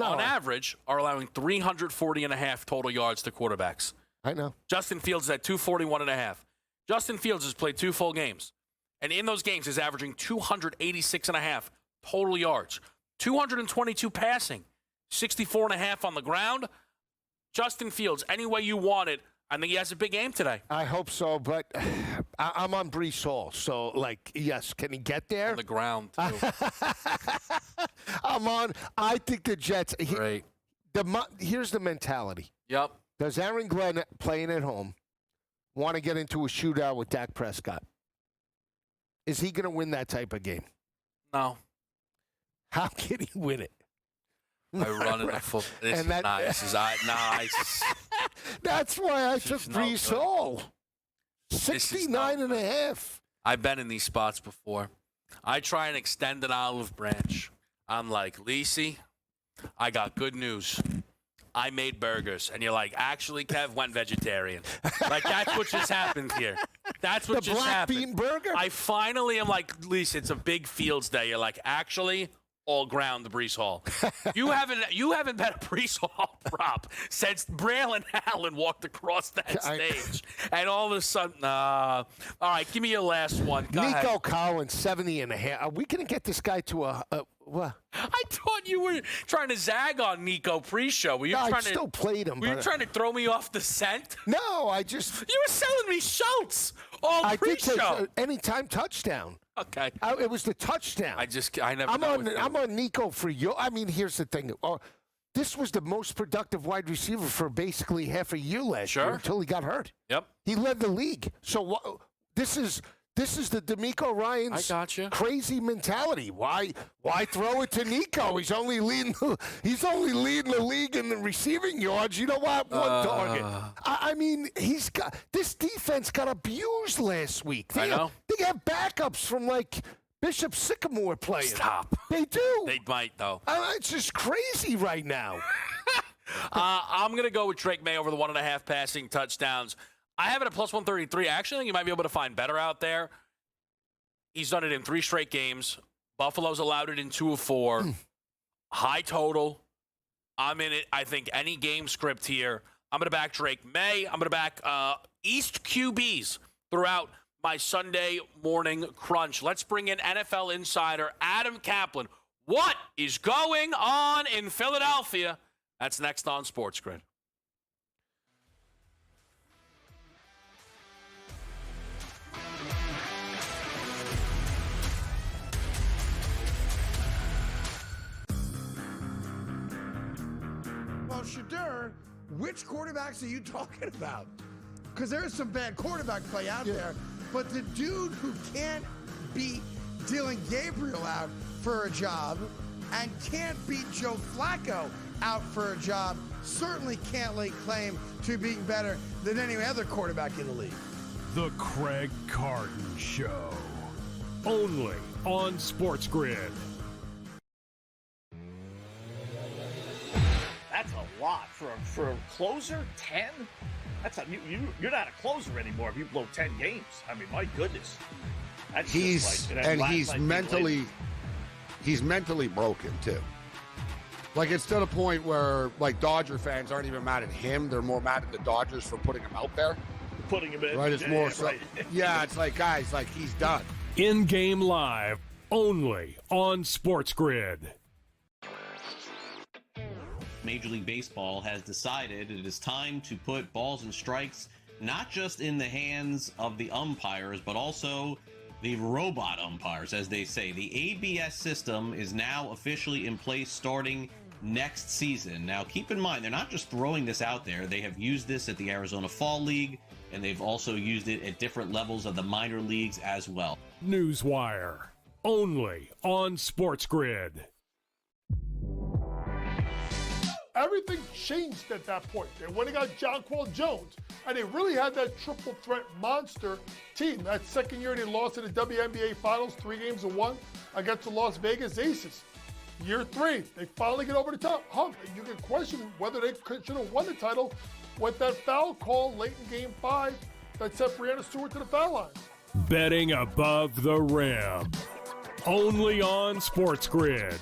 on average, are allowing 340.5 total yards to quarterbacks. I know. Justin Fields is at 241.5. Justin Fields has played 2 full games. And in those games is averaging 286.5 total yards. 222 passing. 64.5 on the ground. Justin Fields, any way you want it, I think he has a big game today. I hope so, but I'm on Breece Hall. So, yes, can he get there? On the ground, too. I think the Jets. Great. Here's the mentality. Yep. Does Aaron Glenn, playing at home, want to get into a shootout with Dak Prescott? Is he going to win that type of game? No. How can he win it? I run in the football. This is nice. This is nice. That's why I took Breece Hall. 69.5. I've been in these spots before. I try and extend an olive branch. I'm like, Lisi, I got good news. I made burgers. And you're like, actually, Kev went vegetarian. That's what just happened here. That's what just happened. The black bean burger? I finally am like, Lisa, it's a big Fields day. You're like, actually, all ground, the Breece Hall. You haven't bet a Breece Hall prop since Braylon Allen walked across that stage. And all of a sudden, all right, give me your last one. Go Nico ahead. Collins, 70.5. Are we going to get this guy to a what? I thought you were trying to zag on Nico pre-show. Were you I trying still played him. Were you trying to throw me off the scent? No, I just. You were selling me Schultz all pre-show. I did say anytime touchdown. Okay. It was the touchdown. I never. I'm on Nico for you. I mean, here's the thing. This was the most productive wide receiver for basically half a year last year until he got hurt. Yep. He led the league. So this is the DeMeco Ryans crazy mentality. Why throw it to Nico? He's only leading the league in the receiving yards. You know what? One target. I mean, this defense got abused last week. They have backups from Bishop Sycamore playing. Stop. They do. They might though. It's just crazy right now. I'm going to go with Drake May over the 1.5 passing touchdowns. I have it at plus 133. I actually think you might be able to find better out there. He's done it in 3 straight games. Buffalo's allowed it in 2 of 4. High total. I'm in it. I think any game script here. I'm going to back Drake May. I'm going to back East QBs throughout my Sunday morning crunch. Let's bring in NFL insider Adam Kaplan. What is going on in Philadelphia? That's next on SportsGrid. Well, Shadur, which quarterbacks are you talking about? Because there is some bad quarterback play out there, but the dude who can't beat Dylan Gabriel out for a job and can't beat Joe Flacco out for a job certainly can't lay claim to being better than any other quarterback in the league. The Craig Carton Show. Only on SportsGrid. That's a lot for a closer. 10. That's you're not a closer anymore if you blow 10 games. I mean, my goodness. That's he's mentally broken too. It's to the point where Dodger fans aren't even mad at him; they're more mad at the Dodgers for putting him out there. Putting him in. Right? It's more so. Right. Yeah, it's guys, he's done. In-game live, only on SportsGrid. Major League Baseball has decided it is time to put balls and strikes not just in the hands of the umpires, but also the robot umpires, as they say. The ABS system is now officially in place starting next season. Now, keep in mind, they're not just throwing this out there. They have used this at the Arizona Fall League, and they've also used it at different levels of the minor leagues as well. Newswire, only on SportsGrid. Everything changed at that point. They went and got Jonquel Jones, and they really had that triple threat monster team. That second year they lost in the WNBA Finals, 3-1 against the Las Vegas Aces. Year 3, they finally get over the top hump, and you can question whether they should have won the title with that foul call late in Game 5 that sent Breanna Stewart to the foul line. Betting above the rim, only on SportsGrid.